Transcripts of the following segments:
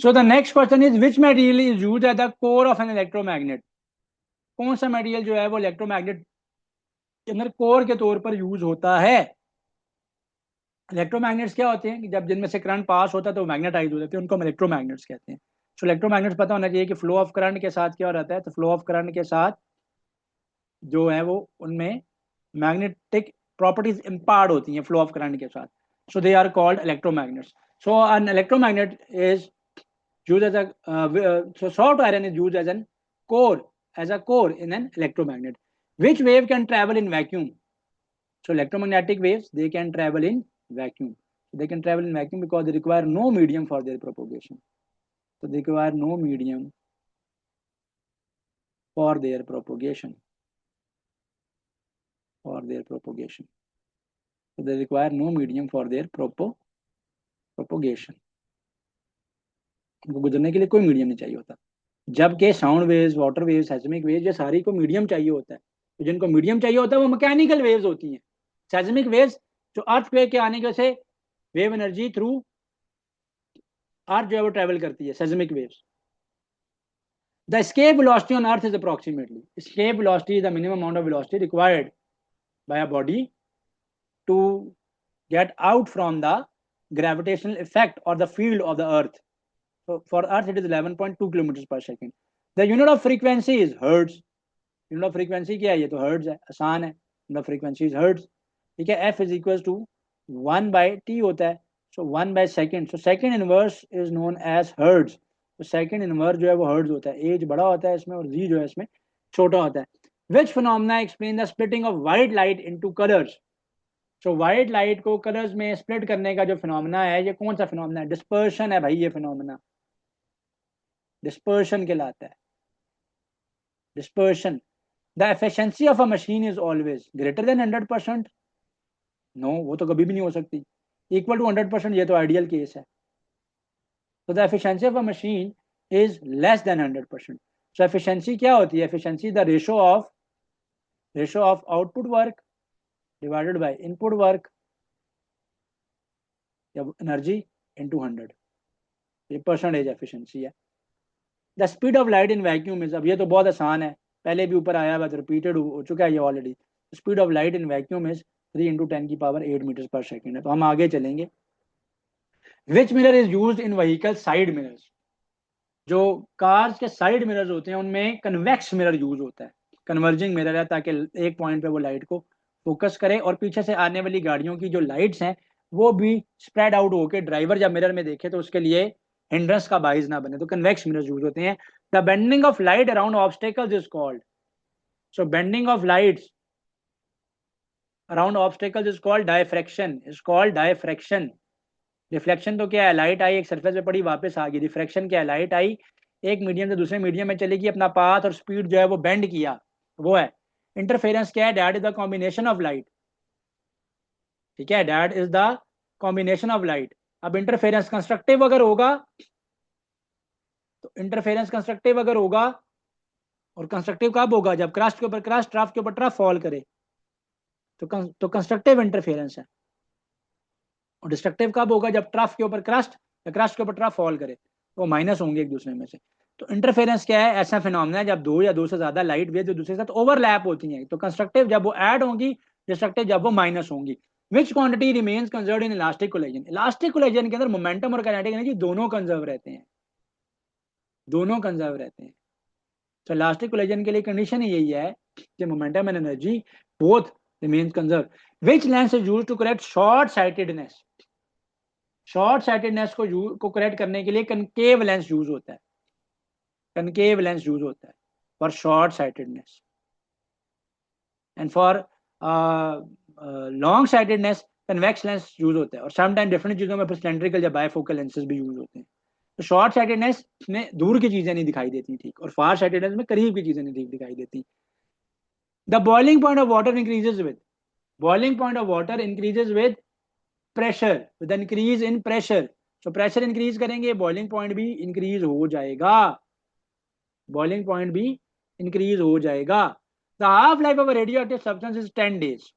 So the next question is which material is used at the core of an electromagnet? कौन सा material जो है वो electromagnet के अंदर कोर के तौर पर यूज होता है? इलेक्ट्रोमैग्नेट्स क्या होते हैं कि जब जिनमें से करंट पास होता है तो मैग्नेटाइज हो जाते हैं, उनको हम इलेक्ट्रोमैग्नेट्स कहते हैं। सो इलेक्ट्रोमैग्नेट्स पता होना चाहिए कि फ्लो ऑफ करंट के साथ क्या रहता है, तो फ्लो ऑफ करंट के साथ जो है वो उनमें मैग्नेटिक प्रॉपर्टीज इम्पार्ट होती हैं फ्लो ऑफ करंट के साथ। So they are called electromagnets. So an electromagnet is used as a so soft iron is used as an core in an electromagnet. Which wave can travel in vacuum? So electromagnetic waves, they can travel in vacuum. They can travel in vacuum because they require no medium for their propagation. So they require no medium for their propagation. So they require no medium for their propagation. उनको गुजरने के लिए कोई medium नहीं चाहिए होता, जबकि sound waves, water waves, seismic waves, ये सारी को मीडियम चाहिए होता है। तो जिनको मीडियम चाहिए होता है वो मैकेनिकल वेव्स होती हैं। सेismic वेव्स जो अर्थक्वेक के आने के से वेव एनर्जी थ्रू अर्थ जो है वो ट्रेवल करती है, seismic waves. The escape velocity on earth is approximately, escape velocity is the minimum amount of velocity required by a body to get out from the gravitational effect or the field of the earth. So for earth it is 11.2 kilometers per second. The unit of frequency is hertz. Unit of frequency क्या है, ये तो hertz है, आसान है। Unit of frequency is hertz, ठीक है। F is equal to 1/t होता है, सो 1/सेकेंड। So second inverse is known as hertz. तो सेकेंड इनवर्स जो है वो हर्ट्ज होता है। एज बड़ा होता है इसमें और जी जो है इसमें छोटा होता है। Which phenomena explain the splitting of white light into colours? So white light को कलर्स में स्प्लिट करने का जो फिनोमेना है, ये कौन सा फिनोमेना है? डिस्पर्शन है भाई, ये फिनोमेना डिस्पर्शन कहलाता है। Dispersion. The efficiency of a machine is always greater than 100%. No, वो तो कभी भी नहीं हो सकती। Equal to 100%, ये तो आइडियल केस है। So the efficiency of a machine is less than 100%. So efficiency क्या होती है? Efficiency the ratio of output work divided by input work या energy into 100. ये परसेंटेज एफिशिएंसी है। The speed of light in vacuum is, अब ये तो बहुत आसान है, पहले भी ऊपर आया हुआ, रिपीटेड हो चुका है ये already. Speed of light in vacuum is 3 × 10⁸ metres per second है। तो हम आगे चलेंगे। Which mirror is used in vehicle side mirrors? जो कार्स के साइड मिरर्स होते हैं उनमें कन्वेक्स मिरर यूज होता है। कन्वर्जिंग मिरर है ताकि एक पॉइंट पे वो लाइट को फोकस करे और पीछे से आने वाली गाड़ियों की जो लाइट्स हैं वो भी स्प्रेड आउट होकर ड्राइवर जब मिरर में देखे तो उसके लिए हिंड्रेंस का बाइस ना बने। तो कन्वेक्स मिरर यूज होते हैं। The bending of light around obstacles is called, so bending of lights around obstacles is called diffraction. Reflection तो क्या है, लाइट आई एक सरफेस पे पड़ी वापस आ गई। रिफ्रैक्शन क्या है, लाइट आई एक मीडियम से दूसरे मीडियम में चलेगी, अपना पाथ और स्पीड जो है वो बेंड किया, वो है। इंटरफेरेंस क्या है, that is the combination of light, ठीक है, that is the combination of light. अब इंटरफेरेंस कंस्ट्रक्टिव अगर होगा तो इंटरफेरेंस कंस्ट्रक्टिव अगर होगा, और कंस्ट्रक्टिव कब होगा, जब क्रस्ट के ऊपर क्रस्ट, ट्रफ के ऊपर ट्रफ फॉल करे, तो कंस्ट्रक्टिव इंटरफेरेंस है। और डिस्ट्रक्टिव कब होगा, जब ट्रफ के ऊपर क्रस्ट या क्रस्ट के ऊपर ट्रफ फॉल करे, तो वो माइनस होंगे एक दूसरे में से। तो इंटरफेरेंस क्या है, ऐसा फिनोमेना है जब दो या दो से ज्यादा लाइट वेव एक दूसरे के साथ ओवरलैप होती हैं। तो कंस्ट्रक्टिव जब वो ऐड होंगी, डिस्ट्रक्टिव जब वो माइनस होंगी। विच quantity remains conserved in elastic collision? Elastic collision के अंदर मोमेंटम और काइनेटिक एनर्जी दोनों कंजर्व रहते हैं, दोनों कंजर्व रहते हैं। तो इलास्टिक कोलिजन के लिए कंडीशन ही यही है कि momentum and energy both remains conserve. Which lens is used to correct short sightedness? Short sightedness को करेक्ट करने के लिए कनकेव लेंस यूज होता है। कनकेव लेंस यूज होता है for short sightedness. And for long sightedness convex lens use होता है। और समटाइम डिफरेंट चीजों में सिलेंड्रिकल या बायफोकल लेंसेज भी यूज होते हैं। तो शॉर्ट साइटेडनेस में दूर की चीजें नहीं दिखाई देती ठीक, और फार साइटेडनेस में करीब की चीजें नहीं ठीक दिखाई देती। The boiling point of water increases with, boiling point of water increases with pressure, with increase in pressure. तो प्रेशर इंक्रीज करेंगे, बॉइलिंग पॉइंट भी इंक्रीज हो जाएगा, बॉइलिंग पॉइंट भी इंक्रीज हो जाएगा। The half life of radioactive substance is 10 days.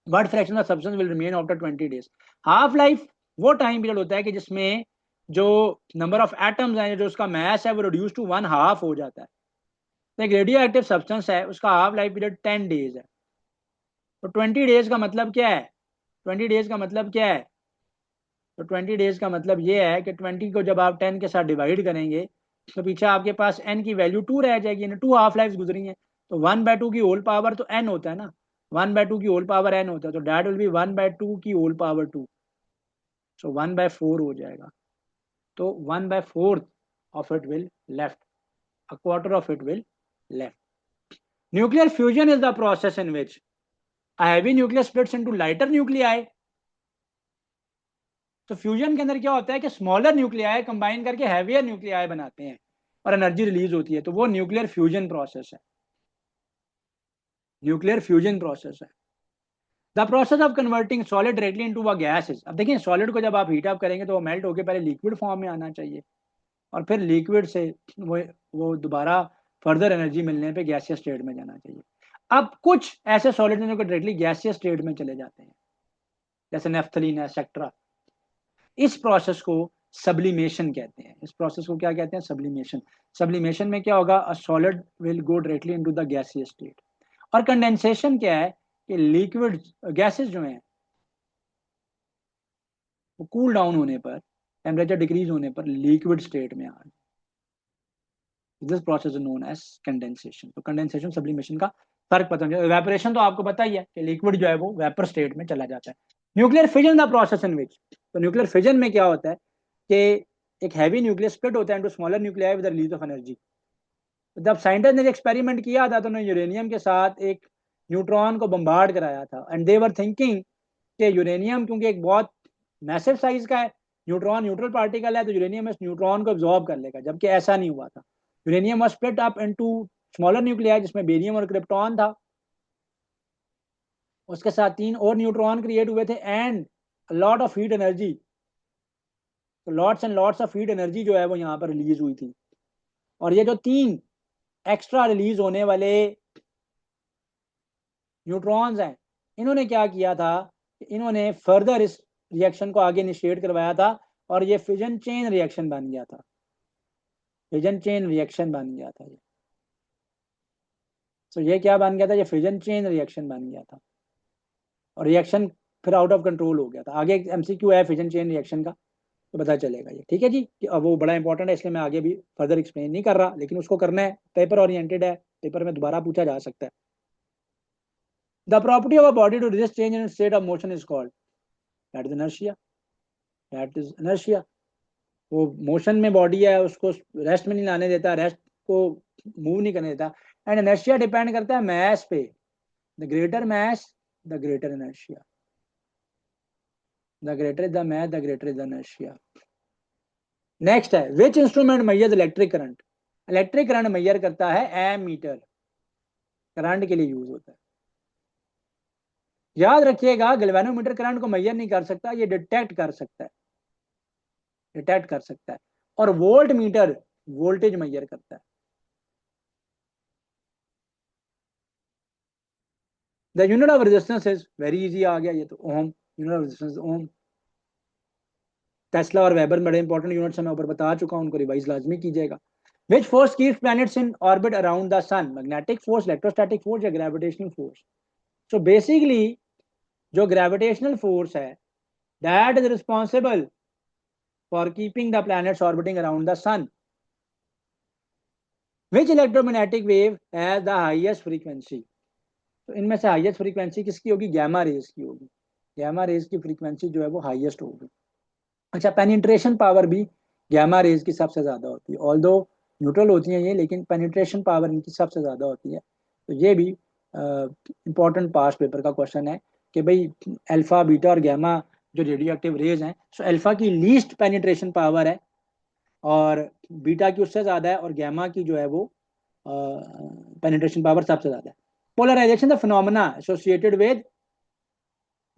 What fraction of substance will remain after 20 days? Half life वो time period होता है कि जिसमें जो नंबर ऑफ एटम्स हैं, जो उसका मास है, वो रिड्यूस टू 1/2 हो जाता है। तो एक रेडियो एक्टिव सब्सटेंस है, उसका हाफ लाइफ पीरियड 10 डेज है। तो 20 डेज का मतलब क्या है? 20 डेज का मतलब क्या है? तो 20 डेज का मतलब ये है कि 20 को जब आप 10 के साथ डिवाइड करेंगे तो पीछे आपके पास एन की वैल्यू 2 रह जाएगी, यानी 2 हाफ लाइफ गुजरी हैं। तो 1/2 की होल पावर तो एन होता है ना, 1/2 की होल पावर एन होता है, तो डैट विल बी 1/2 की होल पावर 2। सो 1/4 हो जाएगा। तो 1/4 of it will left, a quarter of it will left. Nuclear fusion is the process in which a heavy nucleus splits into lighter nuclei. तो fusion के अंदर क्या होता है कि स्मॉलर न्यूक्लियाई कंबाइन करके हैवियर न्यूक्लियाई बनाते हैं और एनर्जी रिलीज होती है, तो वो न्यूक्लियर फ्यूजन प्रोसेस है। न्यूक्लियर फ्यूजन प्रोसेस है the process of converting solid directly into a gases. अब देखिए, सॉलिड को जब आप हीट अप करेंगे तो वो मेल्ट होकर पहले लिक्विड फॉर्म में आना चाहिए, और फिर लिक्विड से वो दोबारा फर्दर एनर्जी मिलने पे गैसियस स्टेट में जाना चाहिए। अब कुछ ऐसे सॉलिड हैं जो डायरेक्टली गैसियस स्टेट में चले जाते हैं, जैसे नेफ्थलीन है, एक्सेट्रा। इस प्रोसेस को सब्लिमेशन कहते हैं। इस प्रोसेस को क्या कहते हैं? सब्लिमेशन। सब्लिमेशन में क्या होगा? A solid will go directly into the gaseous state. और कंडेंसेशन क्या है कि लिक्विड गैसेस जो हैं वो कूल डाउन होने पर, टेम्परेचर डिक्रीज होने पर लिक्विड स्टेट में आ जाए। This process is known as condensation. तो कंडेंसेशन सब्लिमेशन का फर्क पता है। इवेपोरेशन तो आपको पता ही है कि लिक्विड जो है वो वेपर स्टेट में चला जाता है। Nuclear fission the process in which, तो न्यूक्लियर फिजन में क्या होता है कि एक हैवी न्यूक्लियस स्प्लिट होता है into smaller nuclei with the release of energy. जब साइंटिस्ट ने एक्सपेरिमेंट किया था तो उन्होंने यूरेनियम के साथ एक न्यूट्रॉन को बम्बार्ड कराया था, एंड दे वर थिंकिंग कि यूरेनियम क्योंकि एक बहुत मैसिव साइज का है, न्यूट्रॉन न्यूट्रल पार्टिकल है, तो यूरेनियम इस न्यूट्रॉन को एब्जॉर्ब कर लेगा, जबकि ऐसा नहीं हुआ था। Uranium was split up into smaller nuclei जिसमें बेरियम और क्रिप्टॉन था, उसके साथ 3 और न्यूट्रॉन क्रिएट हुए थे, and lot of heat energy. तो lots and lots of heat energy जो है वो यहाँ पर रिलीज हुई थी। और ये जो 3 एक्स्ट्रा रिलीज होने वाले न्यूट्रॉन्स हैं, इन्होंने क्या किया था? इन्होंने फर्दर इस रिएक्शन को आगे इनिशिएट करवाया था, और ये फिजन चेन रिएक्शन बन गया था। फिजन चेन रिएक्शन बन गया था ये। तो ये क्या बन गया था? ये फिजन चेन रिएक्शन बन गया था, और रिएक्शन फिर आउट ऑफ कंट्रोल हो गया था। आगे एक एमसीक्यू है फिजन चेन रिएक्शन का, तो पता चलेगा ये। ठीक है जी, कि अब वो बड़ा इंपॉर्टेंट है, इसलिए मैं आगे भी फर्दर एक्सप्लेन नहीं कर रहा, लेकिन उसको करना है, पेपर ओरिएंटेड है, पेपर में दोबारा पूछा जा सकता है। The property of a body to resist change in state of motion is called, that is inertia. That is inertia. वो मोशन में बॉडी है, उसको रेस्ट में नहीं लाने देता, रेस्ट को मूव नहीं करने देता, एंड इनर्शिया डिपेंड करता है मास पे। The greater mass the greater inertia, the greater the mass the greater the inertia. Next है which instrument measures electric current. Electric current measure करता है एमीटर, करंट के लिए यूज होता है। याद रखिएगा, गैल्वेनोमीटर करंट को मेजर नहीं कर सकता, ये डिटेक्ट कर सकता है, डिटेक्ट कर सकता है। और वोल्ट मीटर वोल्टेज मेजर करता है। The unit of resistance is very easy, आ गया ये तो, ohm. Unit of resistance ohm. Tesla और वेबर बड़े इंपॉर्टेंट यूनिट्स मैं ऊपर बता चुका हूं, उनको रिवाइज लाजमी कीजिएगा। Which force keeps planets in orbit around the sun, magnetic force, electrostatic force या ग्रेविटेशनल फोर्स। सो बेसिकली जो ग्रेविटेशनल फोर्स है, that is responsible for keeping the planets orbiting around the sun. Which electromagnetic wave has the highest frequency. तो इनमें से highest frequency किसकी होगी? Gamma raise की होगी। गैमा रेज की फ्रीक्वेंसी जो है वो हाईएस्ट होगी। अच्छा, पेनिट्रेशन पावर भी गैमा रेज की सबसे ज्यादा होती है, ऑल्दो न्यूट्रल होती है ये, लेकिन पेनिट्रेशन पावर इनकी सबसे ज्यादा होती है। तो ये भी इंपॉर्टेंट पास्ट पेपर का क्वेश्चन है कि भाई अल्फा, बीटा और गैमा जो रेडियो एक्टिव रेज हैं, सो अल्फा की लीस्ट पेनिट्रेशन पावर है, और बीटा की उससे ज्यादा है, और गैमा की जो है वो पेनिट्रेशन पावर सबसे ज्यादा है। Polarisation the phenomena associated with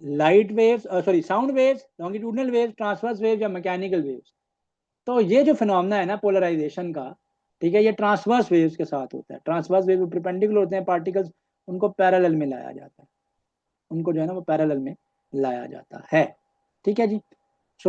light waves, sorry sound waves, longitudinal waves, transverse waves या मैकेनिकल वेव्स। तो ये जो फिनोमेना है ना पोलराइजेशन का, ठीक है, ये ट्रांसवर्स वेव्स के साथ होता है। ट्रांसवर्स वेव परपेंडिकुलर होते हैं पार्टिकल्स, उनको पैरेलल में लाया जाता है, उनको जो है ना वो पैरेलल में लाया जाता है। ठीक है जी।